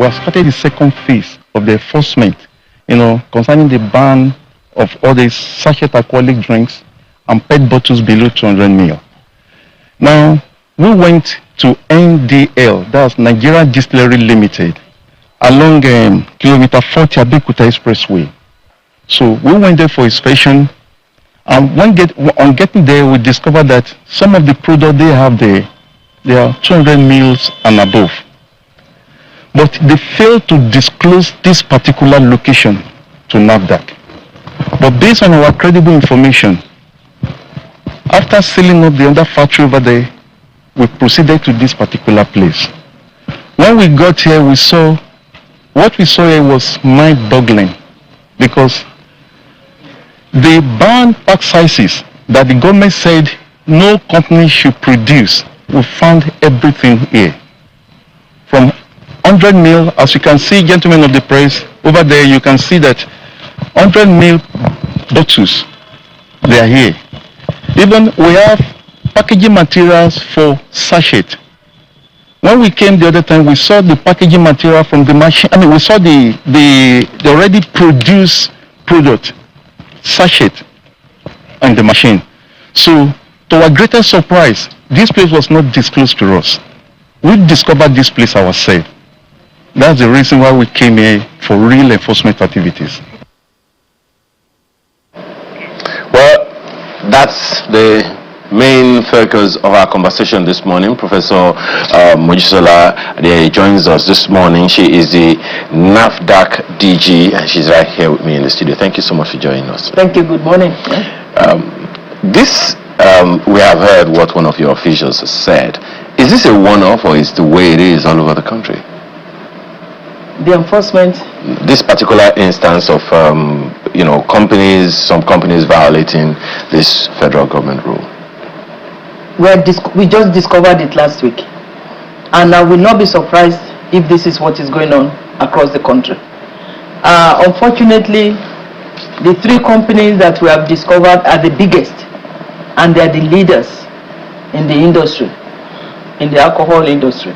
have started the second phase of the enforcement, concerning the ban of all these sachet alcoholic drinks and PET bottles below 200 ml. Now, we went to NDL, that's Nigeria Distillery Limited, along kilometer 40 Abeokuta Expressway. So we went there for inspection, and on getting there, we discovered that some of the products they have there, they are 200 ml and above. But they failed to disclose this particular location to NAFDAC. But based on our credible information, after sealing up the other factory over there, we proceeded to this particular place. When we got here, what we saw here was mind-boggling, because the banned pack sizes that the government said no company should produce, we found everything here. From 100 ml, as you can see, gentlemen of the press, over there you can see that 100 ml bottles, they are here. Even we have packaging materials for sachet. When we came the other time, we saw the packaging material from the machine. I mean, we saw the already produced product, sachet, on the machine. So, to our greatest surprise, this place was not disclosed to us. We discovered this place ourselves. That's the reason why we came here for real enforcement activities. Well, that's the main focus of our conversation this morning. Professor Mojisola joins us this morning. She is the NAFDAC DG, and she's right here with me in the studio. Thank you so much for joining us. Thank you. Good morning. We have heard what one of your officials has said. Is this a one-off, or is the way it is all over the country? The enforcement. This particular instance of some companies violating this federal government rule. We just discovered it last week, and I will not be surprised if this is what is going on across the country. Unfortunately, the three companies that we have discovered are the biggest, and they are the leaders in the industry, in the alcohol industry.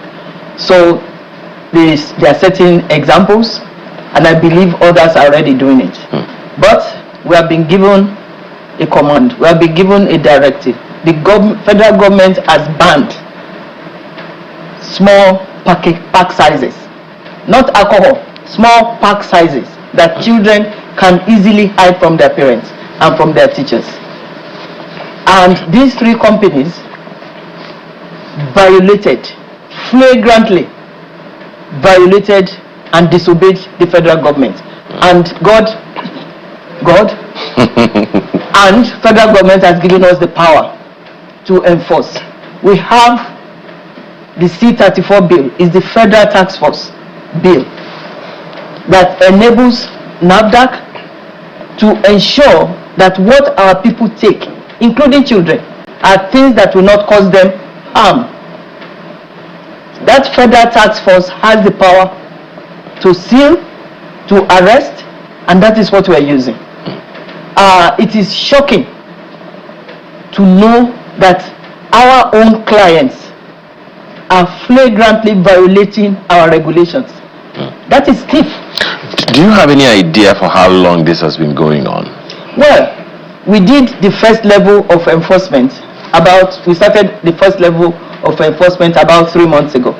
So there are certain examples, and I believe others are already doing it. But we have been given a command, we have been given a directive. The federal government has banned small pack sizes, not alcohol, small pack sizes that children can easily hide from their parents and from their teachers. And these three companies flagrantly violated and disobeyed the federal government. And God and federal government has given us the power to enforce. We have the C-34 bill, is the federal task force bill that enables NAFDAC to ensure that what our people take, including children, are things that will not cause them harm. That federal task force has the power to seal, to arrest, and that is what we are using. It is shocking to know that our own clients are flagrantly violating our regulations. That is stiff. Do you have any idea for how long this has been going on? Well, we did the first level of enforcement we started the first level of enforcement about 3 months ago,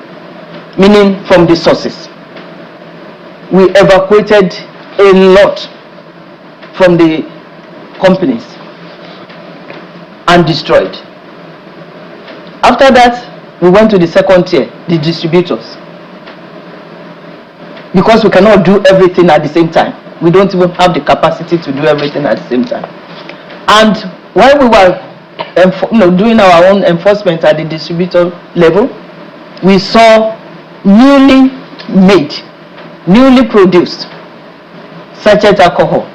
meaning from the sources. We evacuated a lot from the companies and destroyed. After that, we went to the second tier, the distributors, because we cannot do everything at the same time. We don't even have the capacity to do everything at the same time. And while we were doing our own enforcement at the distributor level, we saw newly made, newly produced sachet alcohol.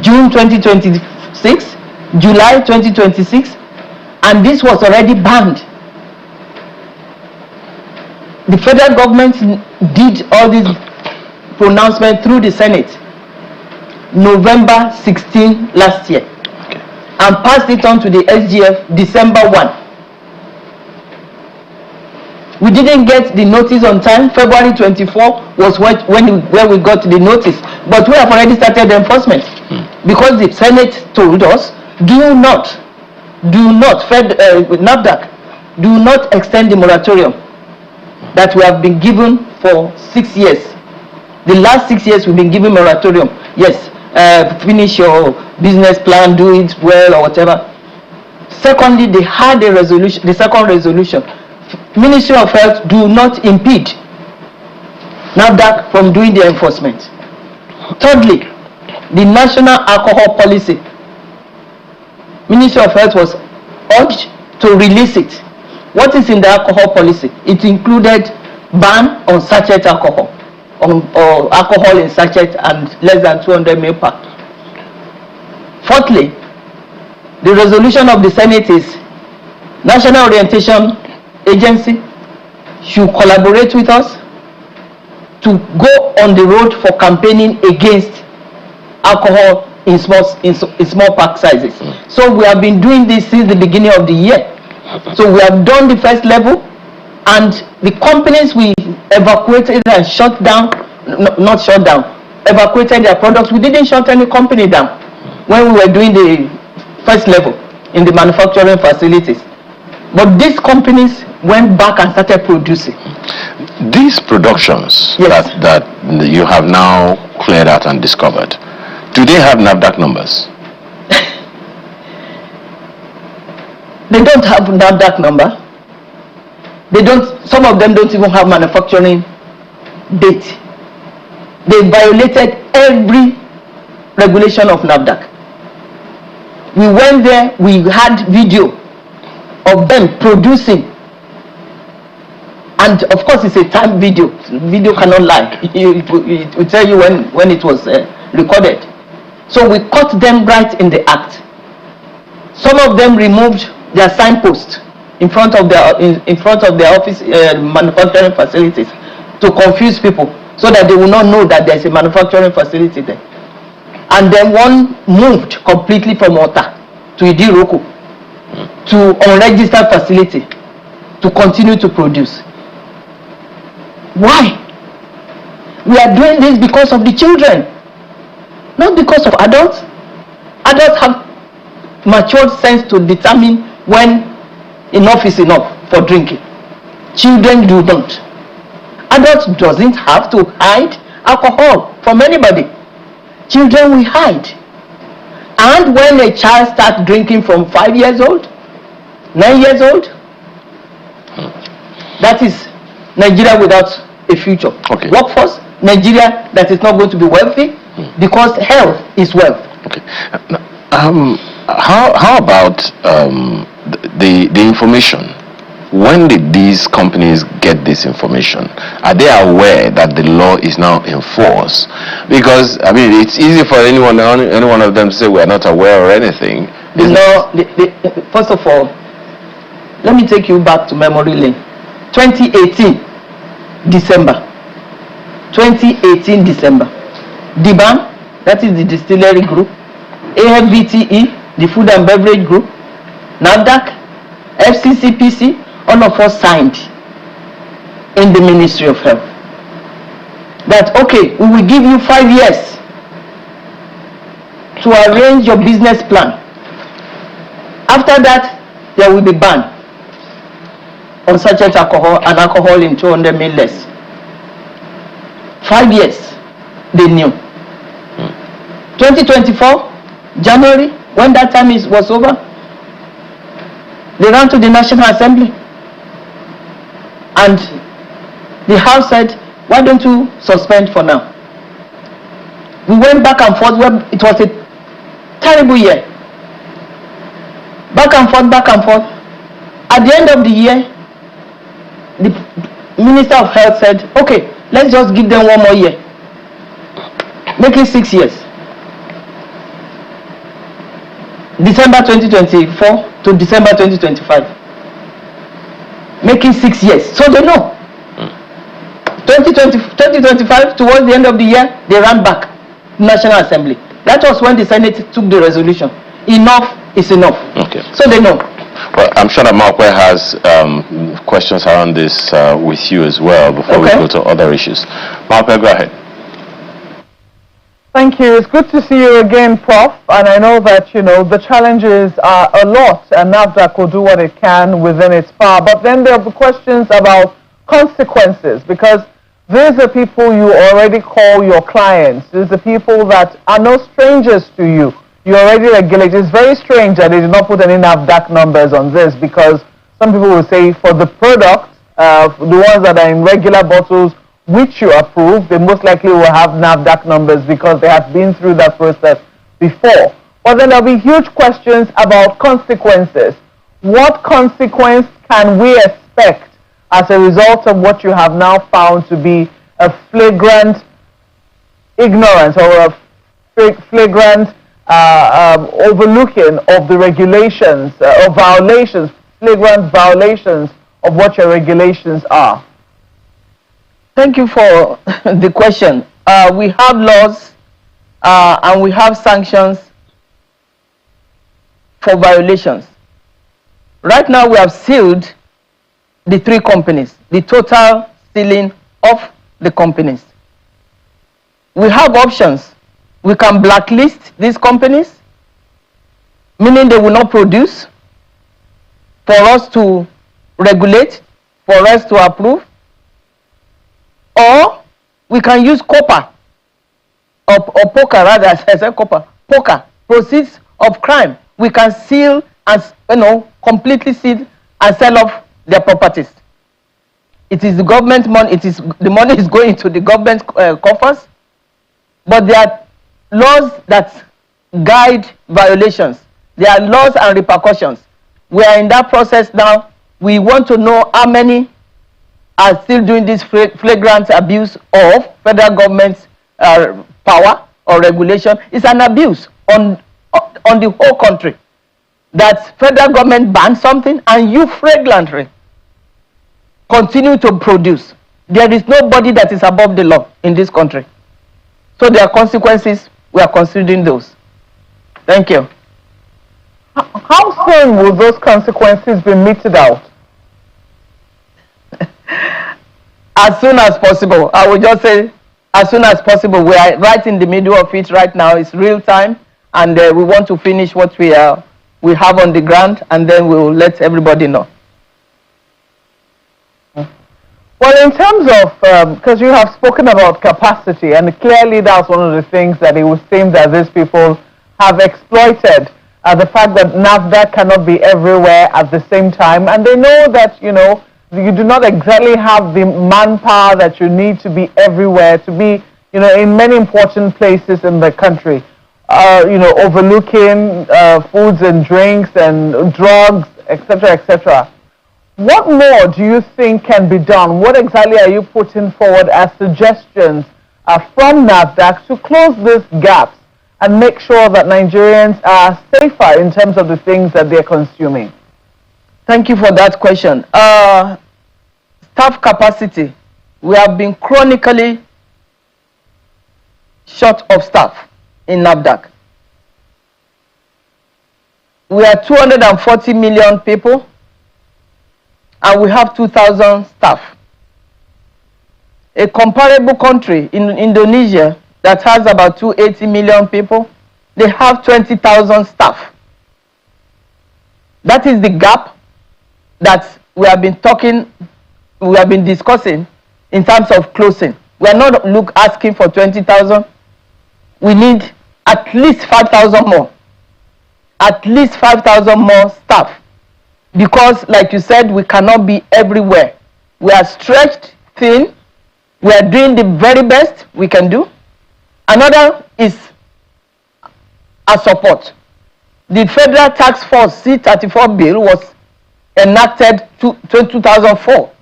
June 2026, July 2026, and this was already banned. The federal government did all this pronouncement through the Senate November 16 last year, and passed it on to the SGF December 1. We didn't get the notice on time. February 24 was when we got the notice. But we have already started the enforcement because the Senate told us, do not, NAFDAC, do not extend the moratorium that we have been given for 6 years. The last 6 years we've been given moratorium. Yes, finish your business plan, do it well or whatever. Secondly, they had a resolution, the second resolution. Ministry of Health, do not impede NAFDAC from doing the enforcement. Thirdly, the national alcohol policy. Ministry of Health was urged to release it. What is in the alcohol policy? It included ban on sachet alcohol, or alcohol in sachet and less than 200 ml per. Fourthly, the resolution of the Senate is National Orientation Agency should collaborate with us to go on the road for campaigning against alcohol in small pack sizes. So we have been doing this since the beginning of the year. So we have done the first level, and the companies we evacuated and shut down, not shut down, evacuated their products. We didn't shut any company down when we were doing the first level in the manufacturing facilities. But these companies went back and started producing. These productions, yes, that you have now cleared out and discovered, do they have NAFDAC numbers? They don't have NAFDAC number. They don't. Some of them don't even have manufacturing date. They violated every regulation of NAFDAC. We went there. We had video of them producing, and of course it's a time video. Video cannot lie. It will tell you when it was recorded. So we caught them right in the act. Some of them removed their signpost in front of their office manufacturing facilities to confuse people, so that they will not know that there's a manufacturing facility there. And then one moved completely from Ota to Idiroko to unregistered facility to continue to produce. Why? We are doing this because of the children, not because of adults. Adults have matured sense to determine when enough is enough for drinking. Children do not. Adults doesn't have to hide alcohol from anybody. Children will hide. And when a child starts drinking from 5 years old, 9 years old, that is Nigeria without a future. Okay. Workforce, Nigeria that is not going to be wealthy, because health is wealth. Okay. How about the information? When did these companies get this information? Are they aware that the law is now in force? Because I mean, it's easy for any one of them to say we are not aware or anything. First of all, let me take you back to memory lane. 2018 December. 2018 December. DBAN, that is the distillery group, AFBTE, the food and beverage group, NAFDAC, FCCPC, all of us signed in the Ministry of Health that, okay, we will give you 5 years to arrange your business plan. After that, there will be ban on sachet alcohol and alcohol in 200 ml less. 5 years, they knew. 2024, January, when that time was over, they ran to the National Assembly. And the House said, why don't you suspend for now? We went back and forth. It was a terrible year. Back and forth, back and forth. At the end of the year, the Minister of Health said, okay, let's just give them 1 more year. Make it 6 years. December 2024 to December 2025. Making 6 years. So they know. 2025, towards the end of the year, they ran back to National Assembly. That was when the Senate took the resolution. Enough is enough. Okay. So they know. Well, I'm sure that Markwe has questions around this with you as well before we go to other issues. Markwe, go ahead. Thank you. It's good to see you again, Prof. And I know that, the challenges are a lot, and NAFDAC will do what it can within its power. But then there are questions about consequences, because these are people you already call your clients. These are people that are no strangers to you. You already regulate. It's very strange that they did not put any NAFDAC numbers on this, because some people will say for the product, the ones that are in regular bottles, which you approve, they most likely will have NAFDAC numbers because they have been through that process before. But then there'll be huge questions about consequences. What consequence can we expect as a result of what you have now found to be a flagrant ignorance or a flagrant overlooking of the regulations or violations, flagrant violations of what your regulations are? Thank you for the question. We have laws and we have sanctions for violations. Right now we have sealed the 3 companies, the total sealing of the companies. We have options. We can blacklist these companies, meaning they will not produce, for us to regulate, for us to approve. Or we can use copper, or poker rather, as I said copper, poker, proceeds of crime. We can seal and, completely seal and sell off their properties. It is the government money, the money is going to the government coffers, but there are laws that guide violations. There are laws and repercussions. We are in that process now. We want to know how many are still doing this flagrant abuse of federal government's power or regulation. It's an abuse on the whole country. That federal government bans something and you flagrantly continue to produce. There is nobody that is above the law in this country. So there are consequences. We are considering those. Thank you. How soon will those consequences be meted out? As soon as possible. I will just say as soon as possible. We are right in the middle of it right now. It's real time, and we want to finish what we have on the ground, and then we will let everybody know. Well, in terms of, because you have spoken about capacity, and clearly that's one of the things that it would seem that these people have exploited, the fact that NAFDAC cannot be everywhere at the same time, and they know that, you do not exactly have the manpower that you need to be everywhere, to be, in many important places in the country, overlooking foods and drinks and drugs, etc., etc. What more do you think can be done? What exactly are you putting forward as suggestions from NAFDAC to close these gaps and make sure that Nigerians are safer in terms of the things that they're consuming? Thank you for that question. Staff capacity. We have been chronically short of staff in NAFDAC. We are 240 million people, and we have 2,000 staff. A comparable country in Indonesia that has about 280 million people, they have 20,000 staff. That is the gap that we have been discussing in terms of closing. We are not asking for 20,000. We need at least 5,000 more. At least 5,000 more staff. Because, like you said, we cannot be everywhere. We are stretched thin. We are doing the very best we can do. Another is a support. The Federal Task Force C-34 bill was enacted in 2004.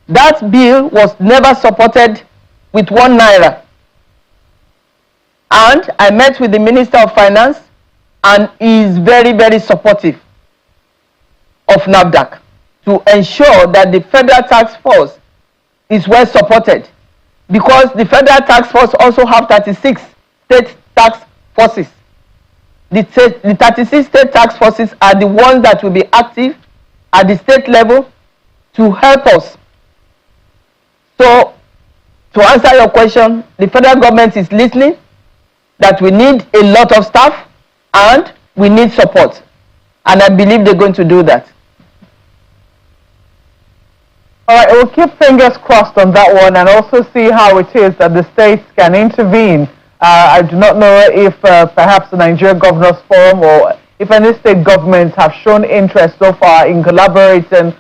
That bill was never supported with 1 naira. And I met with the Minister of Finance, and he is very, very supportive of NAFDAC to ensure that the Federal Task Force is well supported, because the Federal Task Force also have 36 state tax forces the 36 state task forces are the ones that will be active at the state level to help us. So, to answer your question, the federal government is listening, that we need a lot of staff and we need support. And I believe they're going to do that. All right, we'll keep fingers crossed on that one and also see how it is that the states can intervene. I do not know if perhaps the Nigeria Governors Forum or if any state governments have shown interest so far in collaborating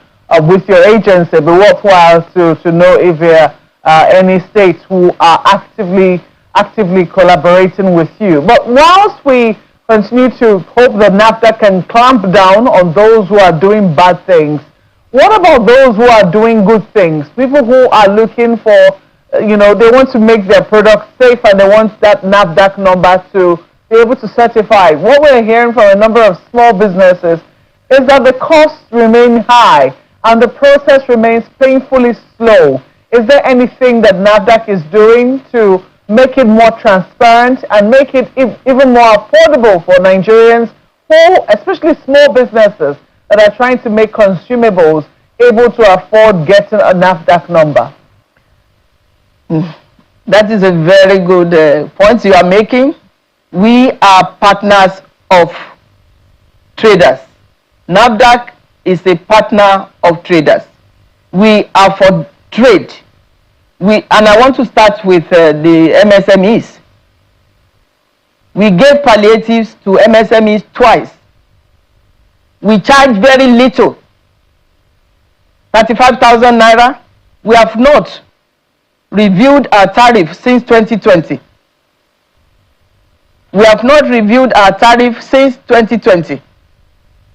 with your agency. It'd be worthwhile to know if there are any states who are actively collaborating with you. But whilst we continue to hope that NAFDAC can clamp down on those who are doing bad things, what about those who are doing good things? People who are looking for, they want to make their products safe and they want that NAFDAC number to be able to certify. What we're hearing from a number of small businesses is that the costs remain high and the process remains painfully slow. Is there anything that NAFDAC is doing to make it more transparent and make it even more affordable for Nigerians who, especially small businesses, that are trying to make consumables able to afford getting a NAFDAC number? That is a very good point you are making. We are partners of traders. NAFDAC is a partner of traders. We are for trade. And I want to start with the MSMEs. We gave palliatives to MSMEs twice. We charge very little, 35,000 naira. We have not reviewed our tariff since 2020. We have not reviewed our tariff since 2020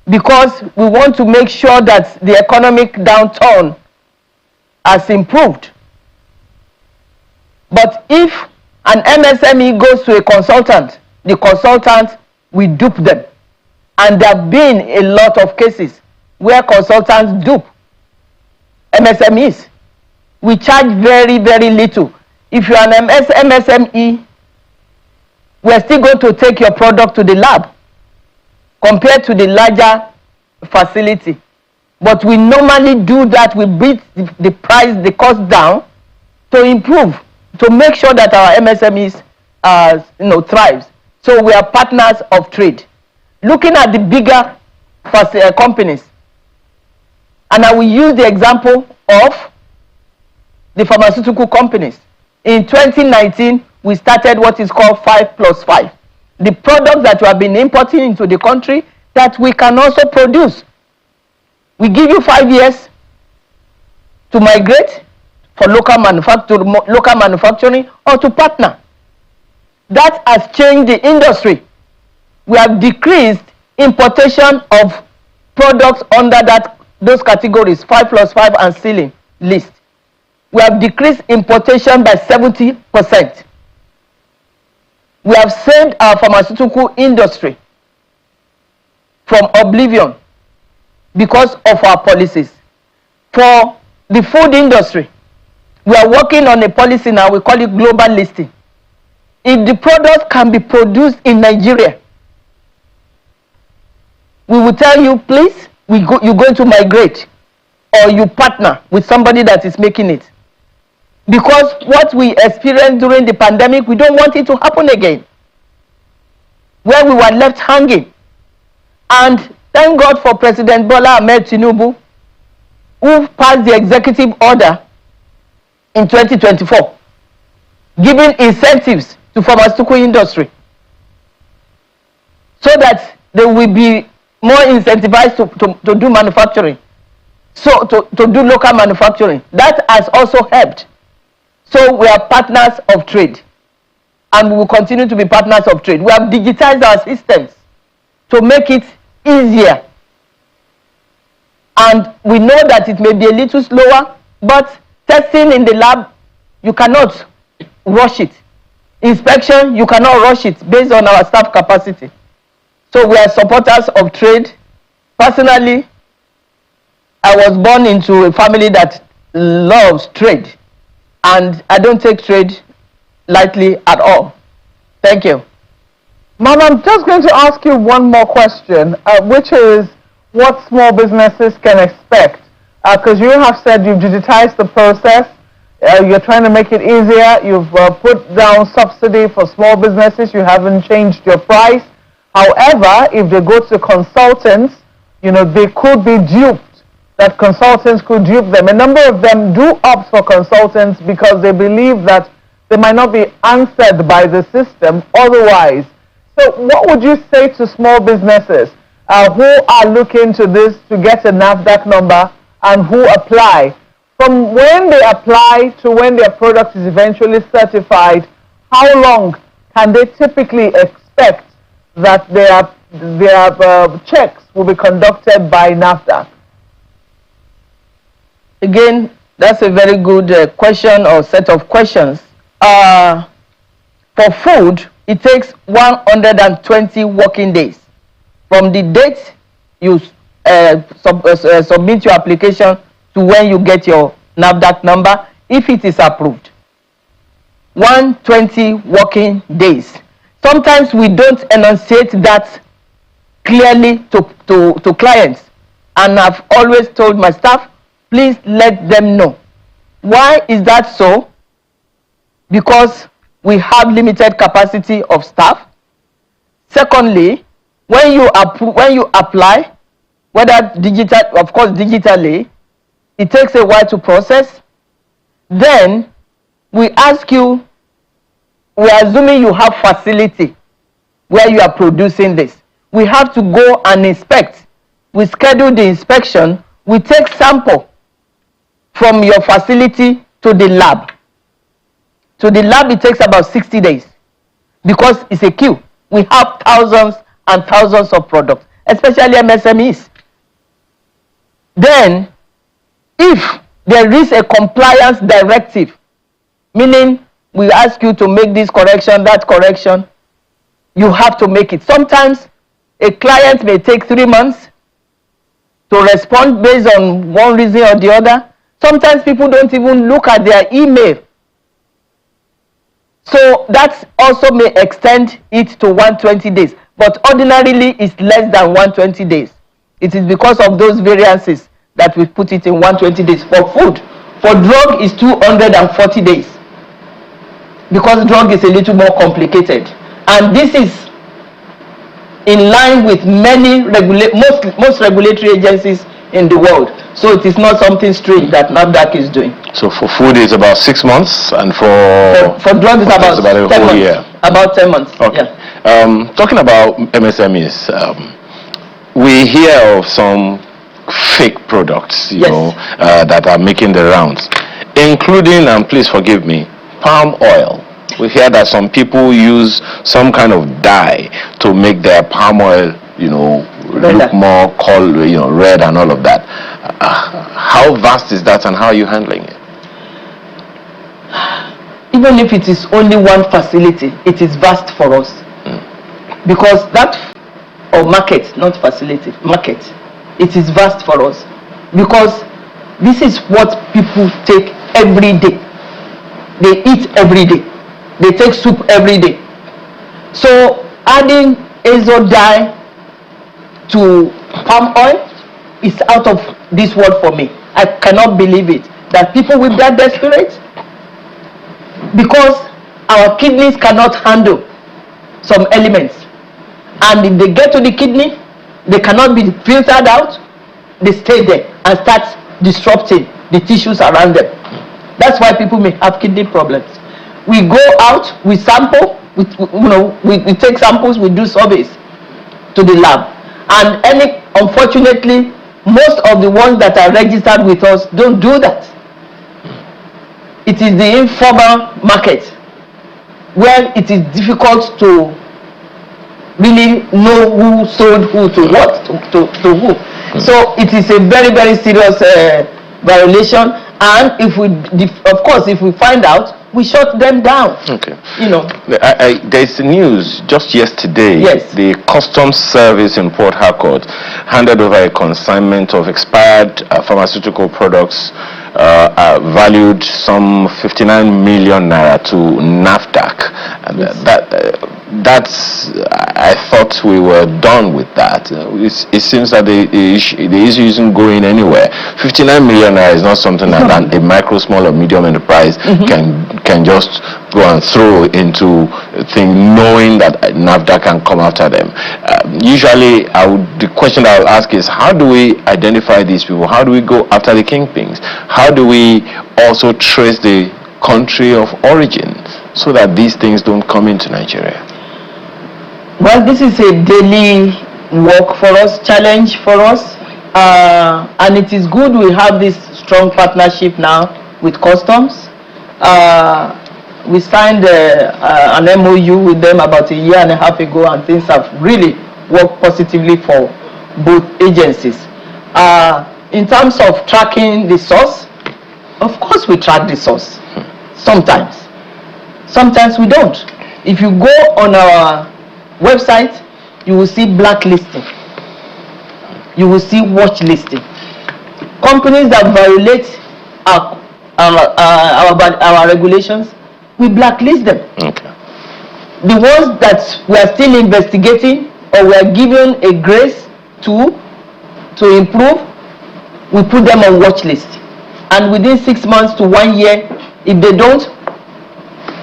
because we want to make sure that the economic downturn has improved. But if an MSME goes to a consultant, the consultant will dupe them. And there have been a lot of cases where consultants dupe MSMEs. We charge very, very little. If you're an MSME, we're still going to take your product to the lab compared to the larger facility. But we normally do that. We beat the price, the cost down to improve, to make sure that our MSMEs thrives. So we are partners of trade. Looking at the bigger companies, and I will use the example of the pharmaceutical companies. In 2019, we started what is called 5+5. The products that we have been importing into the country that we can also produce. We give you 5 years to migrate for local manufacturing or to partner. That has changed the industry. We have decreased importation of products under those categories, 5+5 and ceiling list. We have decreased importation by 70%. We have saved our pharmaceutical industry from oblivion because of our policies. For the food industry, we are working on a policy now, we call it global listing. If the product can be produced in Nigeria, we will tell you, please, you're going to migrate or you partner with somebody that is making it. Because what we experienced during the pandemic, we don't want it to happen again. Where we were left hanging. And thank God for President Bola Ahmed Tinubu, who passed the executive order in 2024, giving incentives to pharmaceutical industry so that they will be more incentivized to do manufacturing, so to do local manufacturing. That has also helped. So we are partners of trade and we will continue to be partners of trade. We have digitized our systems to make it easier. And we know that it may be a little slower, but testing in the lab, you cannot rush it. Inspection, you cannot rush it based on our staff capacity. So we are supporters of trade. Personally, I was born into a family that loves trade. And I don't take trade lightly at all. Thank you. Ma'am, I'm just going to ask you one more question, which is what small businesses can expect. Because you have said you've digitized the process, you're trying to make it easier, you've put down subsidy for small businesses, you haven't changed your price. However, if they go to consultants, they could be duped, that consultants could dupe them. A number of them do opt for consultants because they believe that they might not be answered by the system otherwise. So what would you say to small businesses who are looking to this to get a NAFDAC number and who apply? From when they apply to when their product is eventually certified, how long can they typically expect that their checks will be conducted by NAFDAC? Again, that's a very good question or set of questions. For food, it takes 120 working days from the date you submit your application to when you get your NAFDAC number, if it is approved. 120 working days. Sometimes we don't enunciate that clearly to clients, and I've always told my staff, please let them know. Why is that so? Because we have limited capacity of staff. Secondly, when you apply, whether digital, of course digitally, it takes a while to process. Then we ask you, we are assuming you have facility where you are producing this. We have to go and inspect. We schedule the inspection. We take sample from your facility to the lab. To the lab, it takes about 60 days because it's a queue. We have thousands and thousands of products, especially MSMEs. Then, if there is a compliance directive, meaning we ask you to make this correction, that correction, you have to make it. Sometimes a client may take 3 months to respond based on one reason or the other. Sometimes people don't even look at their email. So that also may extend it to 120 days. But ordinarily, it's less than 120 days. It is because of those variances that we put it in 120 days. For food, for drug is 240 days. Because drug is a little more complicated. And this is in line with many most regulatory agencies in the world. So it is not something strange that NAFDAC is doing. So for food it's about 6 months, and for drug it's about 10 a whole months. year. About 10 months. Okay. Yeah. Talking about MSMEs, we hear of some fake products, you know, that are making the rounds, including, and please forgive me, palm oil. We hear that some people use some kind of dye to make their palm oil, look more red and all of that. How vast is that, and how are you handling it? Even if it is only one facility, it is vast for us. Because market, not facility, market, it is vast for us. Because this is what people take every day. They eat every day. They take soup every day. So adding azo dye to palm oil is out of this world for me. I cannot believe it that people will get desperate because our kidneys cannot handle some elements, and if they get to the kidney, they cannot be filtered out. They stay there and start disrupting the tissues around them. That's why people may have kidney problems. We go out, we sample, we take samples, we do surveys to the lab, and unfortunately, most of the ones that are registered with us don't do that. It is the informal market where it is difficult to really know who sold who to what, to who. So it is a very, very serious violation, and if we find out, we shut them down. Okay. There's news just yesterday. Yes. The Customs Service in Port Harcourt handed over a consignment of expired pharmaceutical products valued some 59 million naira to NAFDAC. And yes. that that's, I thought we were done with that. It seems that the issue isn't going anywhere. 59 million naira is not something that a micro, small, or medium enterprise can just go and throw into a thing, knowing that NAFDAC can come after them. Usually, the question I will ask is, how do we identify these people? How do we go after the kingpins? How do we also trace the country of origin so that these things don't come into Nigeria? Well, this is a daily work for us, challenge for us, and it is good we have this strong partnership now with customs. We signed an MOU with them about a year and a half ago, and things have really worked positively for both agencies. In terms of tracking the source, of course we track the source. Sometimes we don't. If you go on our website, you will see blacklisting, you will see watch listing. Companies that violate our regulations, we blacklist them. Okay. The ones that we are still investigating or we are given a grace to improve, we put them on watch list, and within 6 months to 1 year, if they don't,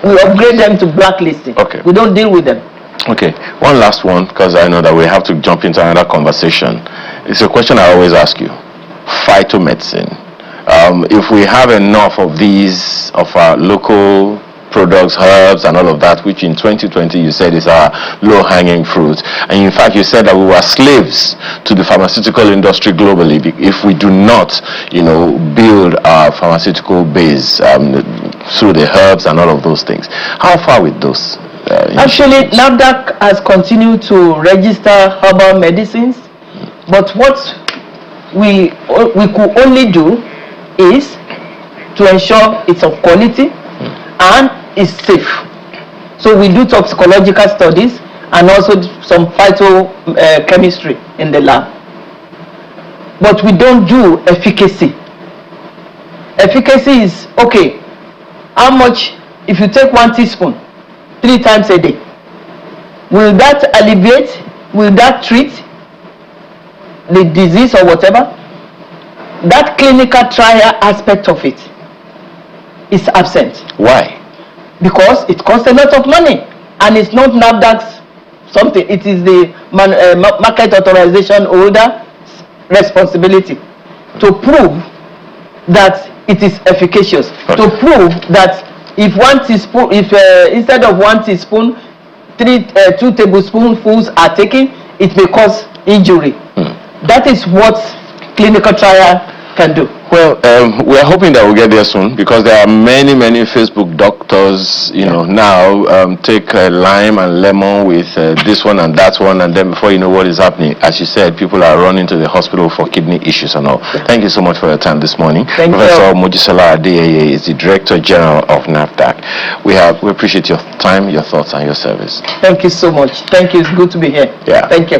we upgrade them to blacklisting. Okay. We don't deal with them. Okay, one last one, because I know that we have to jump into another conversation. It's a question I always ask you. Phyto-medicine. If we have enough of these, of our local products, herbs, and all of that, which in 2020 you said is our low-hanging fruit, and in fact you said that we were slaves to the pharmaceutical industry globally if we do not, build our pharmaceutical base through the herbs and all of those things. How far with those? Actually, NAFDAC has continued to register herbal medicines, but what we could only do is to ensure it's of quality and is safe. So we do toxicological studies and also some phytochemistry in the lab. But we don't do efficacy. Efficacy is, okay, how much, if you take 1 teaspoon 3 times a day, will that alleviate, will that treat the disease or whatever? That clinical trial aspect of it is absent. Why? Because it costs a lot of money, and it's not NAFDAC's something, it is the market authorization holder's responsibility to prove that it is efficacious, to prove that if 1 teaspoon, instead of 1 teaspoon, 2 tablespoonfuls are taken, it may cause injury. That is what clinical trial can do. Well, we are hoping that we'll get there soon, because there are many Facebook doctors, now take lime and lemon with this one and that one, and then before you know what is happening, as you said, people are running to the hospital for kidney issues and all. Thank you so much for your time this morning. Professor Mojisola Adeyeye is the Director General of NAFDAC. We appreciate your time, your thoughts, and your service. Thank you so much. Thank you. It's good to be here. Yeah. Thank you.